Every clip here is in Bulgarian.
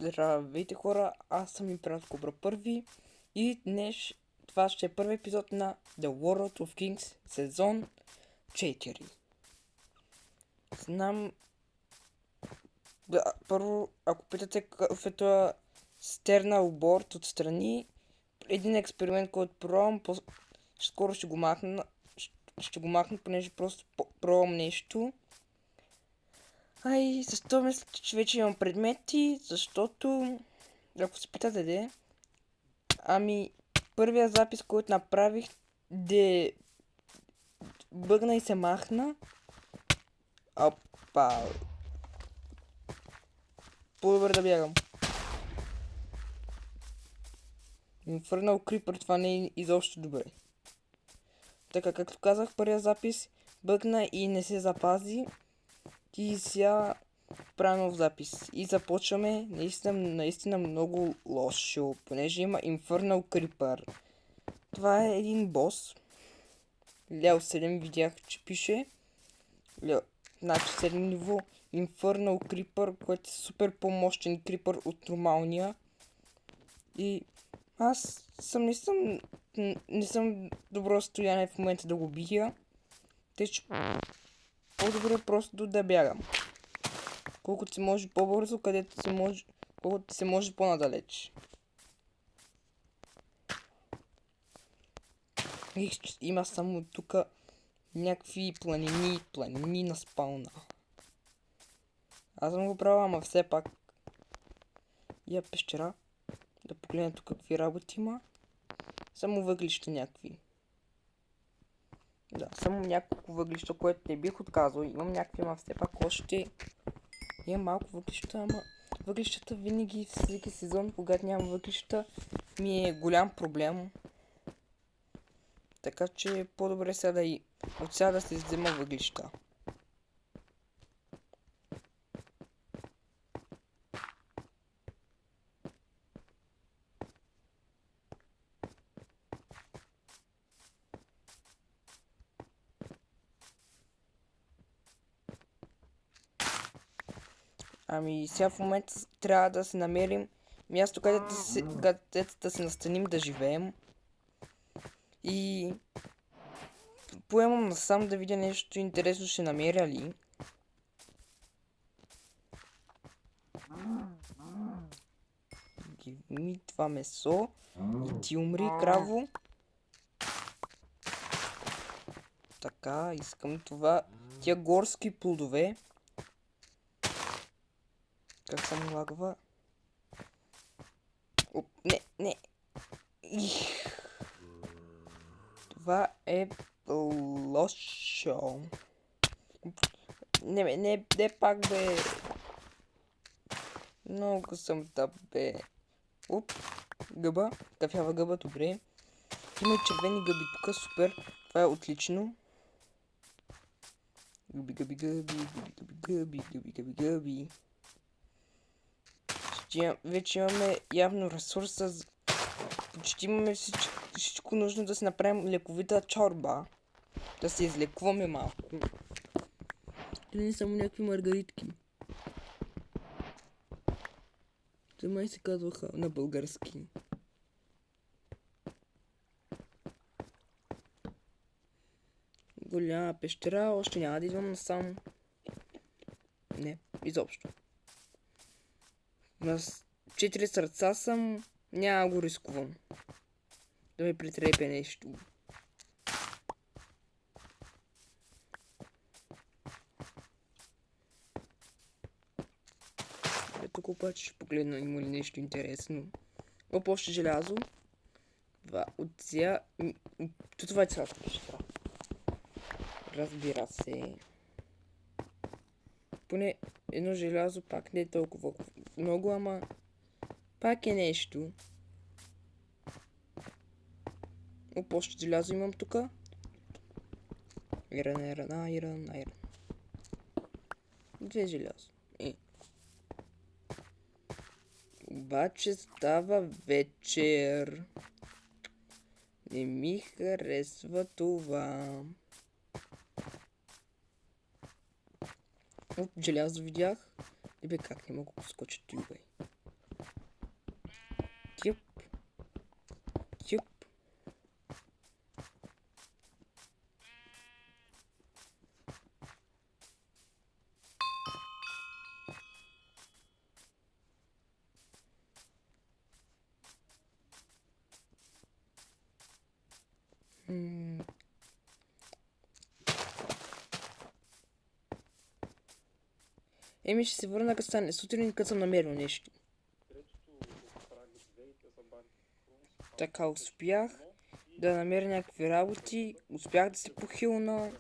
Здравейте хора, аз съм Император Кобра първи и днес това ще е първи епизод на The World of Kings сезон 4. Знам... първо, ако питате какъв е това Sternal Board отстрани, един експеримент, който пробвам, скоро ще го махна, понеже просто пробвам нещо. Защо мисля, че вече имам предмети? Защото, ако се питате първия запис, който направих, бъгна и се махна. Опа. По-добре да бягам. Инфернал Крипър, това не е изобщо добре. Така, както казах, първия запис бъгна и не се запази. И сега правим нов запис. И започваме наистина много лошо, понеже има Infernal Creeper. Това е един бос. Лео 7 видях, че пише. Значи 7 ниво Infernal Creeper, който е супер по-мощен крипър от нормалния. И аз не съм добро състояние в момента да го бия. Тъй че по-добре просто да бягам. Колкото се може по-бързо, колкото се може по-надалеч. Има само тук някакви планини на спауна. Аз съм го правил, ама все пак. Я пещера. Да погледна тук какви работи има. Само въглища някакви. Да, само няколко въглища, което не бих отказал. Имам някакви, ама все пак още. Имам малко въглища, ама въглищата винаги всеки сезон, когато нямам въглища, ми е голям проблем. Така че по-добре сега от сега да се взема въглища. Сега в момента трябва да се намерим място, където да се настаним да живеем. И поемам насам да видя нещо интересно ще намеря ли. Give me това месо. И ти умри, краво. Така, искам това. Тия горски плодове. Как се ми лагва? Оп, не. Това е лошо. Не пак бе. Много съм тъп бе. Оп, гъба. Кафява гъба, добре. Има и червени гъби тук, супер. Това е отлично. Гъби. Вече имаме явно ресурса. Почти имаме всичко нужно да си направим лековита чорба. Да се излекуваме малко. Или не само някакви маргаритки. Те май се казваха на български. Голяма пещера, още няма да идвам насам. Не, изобщо. На 4 сърца съм, няма го рискувам. Да ми притрепе нещо. Тук обаче ще погледна има ли нещо интересно. Още желязо. Това от сега... Това е цялата пещера. Разбира се. Поне едно желязо пак не е толкова много, ама пак е нещо. Още желязо имам тук. Айрон. Две желязо. Обаче става вечер. Не ми харесва това. Желязо видях. Как не мога да скоча туй, бе. Еми ще се върна като стане сутрин, като съм намерил нещо. Така успях да намеря някакви работи, успях да се похилна.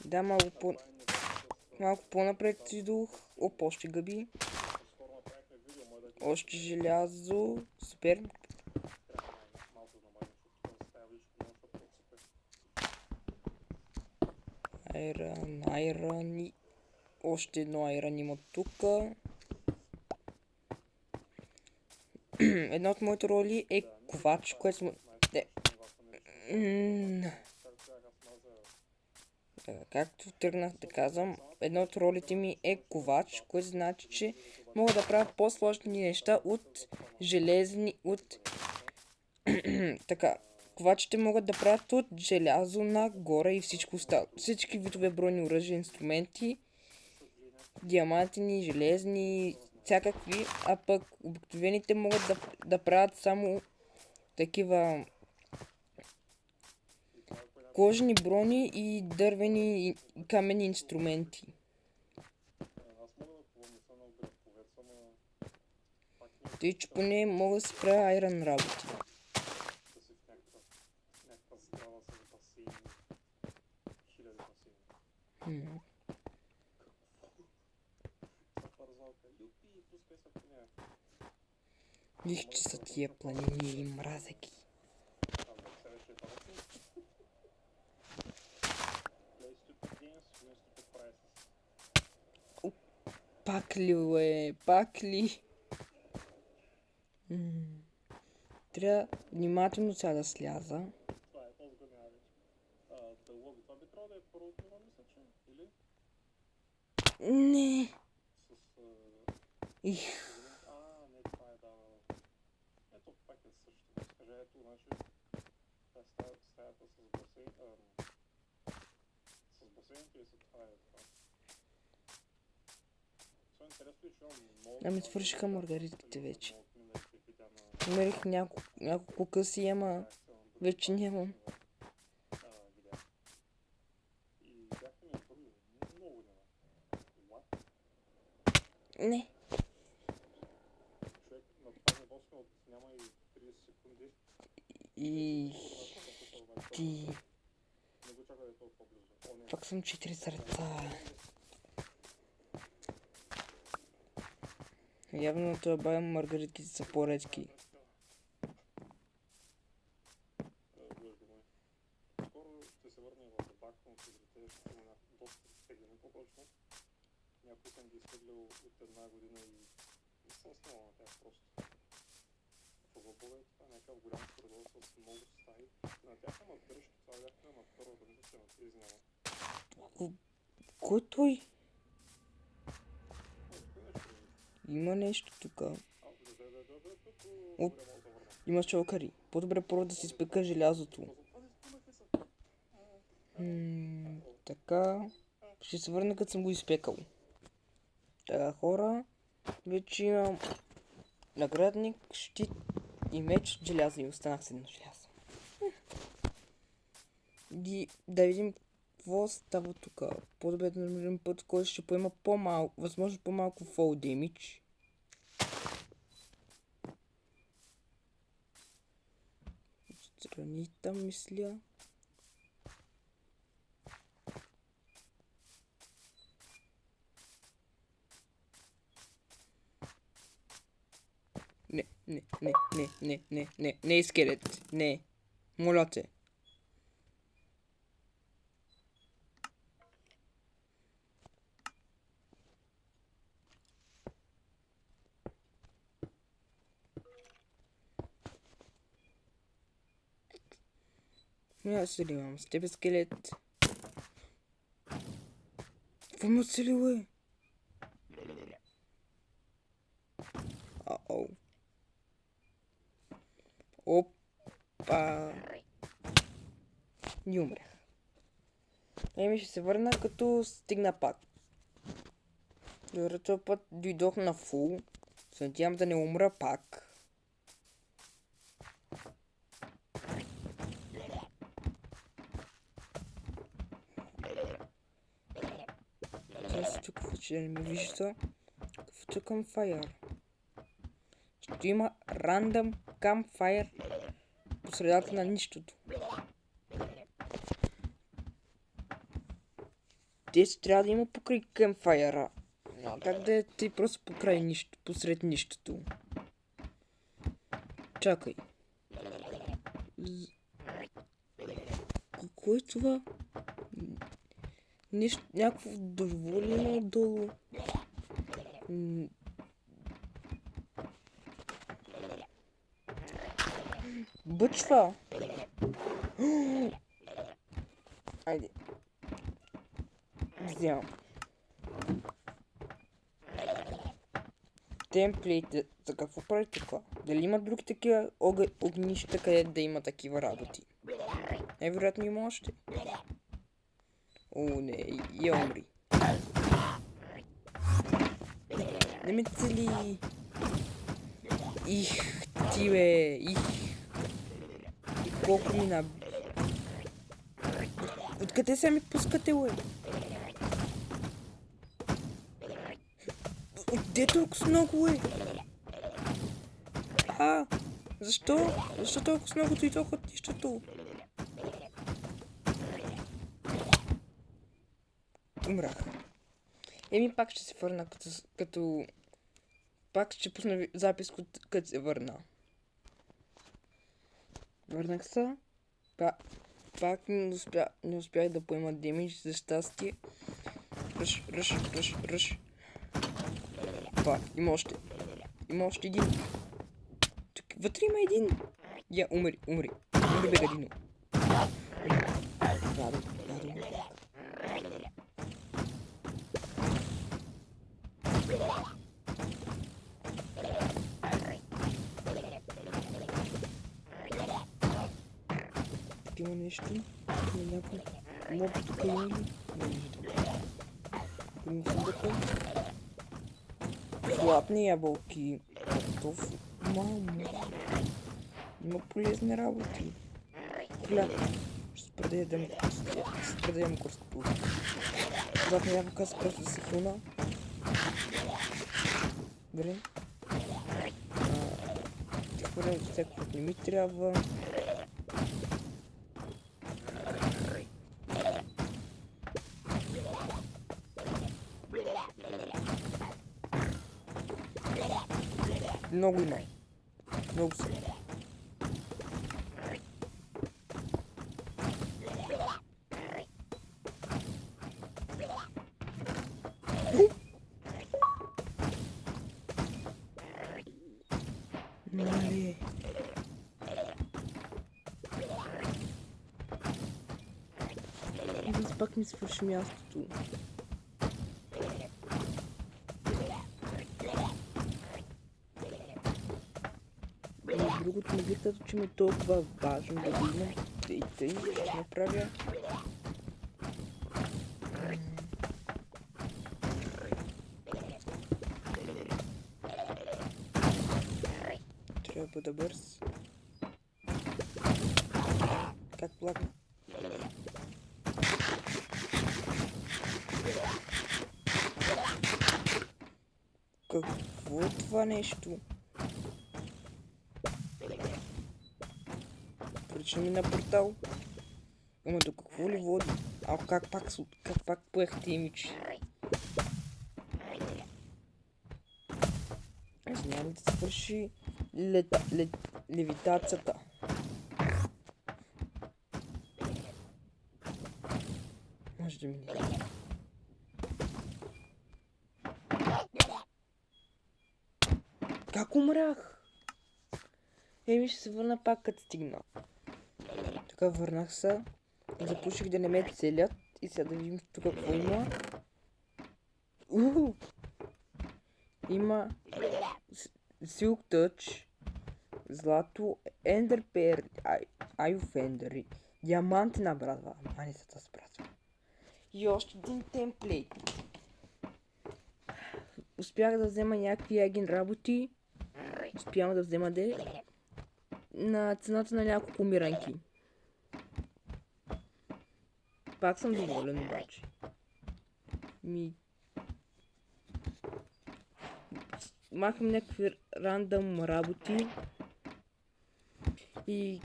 Да, малко по-напред идох. Оп, още гъби. Още желязо. Супер. Айран и... Още едно айран има тука. Една от моите роли е ковач, което сме... Както тръгнах да казвам, една от ролите ми е ковач, което значи, че мога да правя по-сложни неща от железни, от... Така, ковачите могат да правят от желязо нагоре и всичко остало. Всички видове брони оръжия, инструменти, диамантини, железни, всякакви, а пък обикновените могат да правят само такива кожени брони и дървени и каменни инструменти. Тъй, че поне мога да си правя айран работи. Виж, че са тия планини и мразеки. Пак ли, бе? Пак ли? Трябва внимателно сега да сляза. Не. Их. Ами свършиха маргаритките вече. Намерих няколко къси, ама вече нямам. Не. И... Ти... Пак съм 4 сърца. Явно на това бая маргаритките са по-редки. Някой съм ги изтеглил от една година и не съм снимал на тях просто. В Лъбове това е някакъв голям коридор с много стаи. На тях ама дръжки, това бяхме на първата, мисля, че на 3 знама. Кой той? Има нещо тука. Има чалкари. По-добре първо да си изпека желязото. Така. Ще се върна като съм го изпекал. Така, хора. Вече имам наградник, щит и меч от желязо и останах с едно желязо. Да видим какво става тук. По-добре да намерим път, който ще поема по-малко, възможно по-малко fall damage. Отстрани там, мисля. Не е скелет. Не. Моля те. Няма се занимавам с тебе, скелет. Какво ме оцелило е? Ау. Опа. И умрях. Еми ще се върна като стигна пак. Добре, този път дойдох на фул. Се надявам да не умра пак. Аз тук вече не ми вижда. Какъвто campfire. Ще има random campfire по средата на нищото. Те ще трябва да има покрай campfire. Но как да е ти просто покрай нищо, посред нищото? Чакай. Какво е това? Нещо, някакво доволено отдолу. Бъчва! Айде. Вземам. Темплейт. За какво прави така? Дали има други такива огнища, където да има такива работи? Най-вероятно има още. О, не, я умри. Не ме цели. Их, ти бе, их. И колко ми на... Откъде се ми пускате, бе? Отде толкова много, бе? Защо? Защо толкова много дойдоха от нищото? Умрах. Еми пак ще се върна, като... Пак ще пусна запис, като се върна. Върнах се. Пак не успях да поема демидж, за щастие. Ръш. Има още. Има още един. Тук вътре има един. Я, умри. Умри, бегадино. Радо. Тук има нещо. Има някой моб тук има ли? Не виждам. Има съндъка. Златни ябълки. Картоф. Мамо. Има полезни работи. Хляб. Ще спредадем горска плод. Златна ябълка се просто се хруна. Добре. Ти хвърлям до всяко, което не ми трябва. Много има. Много са. Мале. Аз пак ми свърши мястото. Другото не бих казал, че ми е толкова важно да го имам. Тъй, ще направя. Трябва да бъда бърз. Как плагна? Какво е това нещо? Причина ми на портал. Ама до какво ли води? Как пак поехте имидж? Аз няма да свърши левитацията. Може да мине. Как умрях? Еми ще се върна пак като стигна. Така върнах се. Запуших да не ме целят. И сега да видим тук какво има. Има Silk Touch, злато, Ender Pearl, Айофендери, диамантина брадва, маницата с брадва. И още един темплейт. Успях да взема някакви ягин работи. Успявам да взема на цената на няколко миранки. Пак съм доволен обаче. махам някакви рандъм работи. И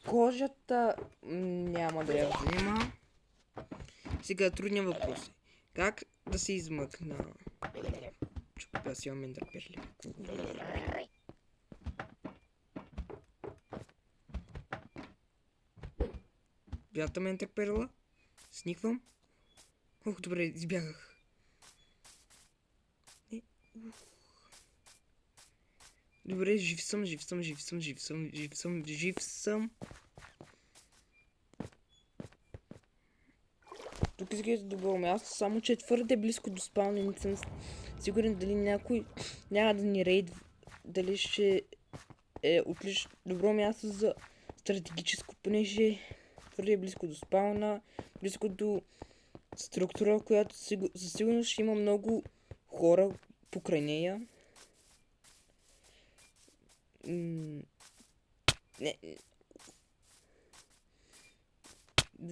кожата няма да я взема. Сега трудният въпрос е как да се измъкна. Чупя си имам ендърперли. Вятам ендърперла. Сниквам. Ох, добре, избягах. Добре, жив съм. Тук изглежда добро място, само че е твърде близко до спалня. Не съм сигурен дали някой няма да ни рейд, дали ще е отлично добро място за стратегическо, понеже твърде близко до спална, близко до структура, която със сигурност ще има много хора покрай нея.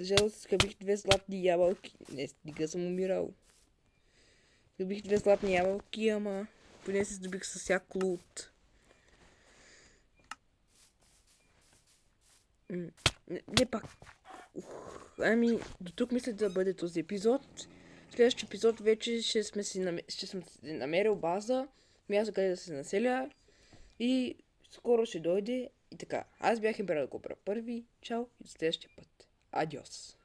Жал, скъбих 2 златни ябълки. Не, стига съм умирал. Скъбих 2 златни ябълки, ама поне се здобих с всяк лут. Не пак. Ами, до тук мисля да бъде този епизод. Следващия епизод вече ще съм намерил база, място къде да се населя и скоро ще дойде и така. Аз бях Император Кобра първи. Чао и до следващия път. Адиос.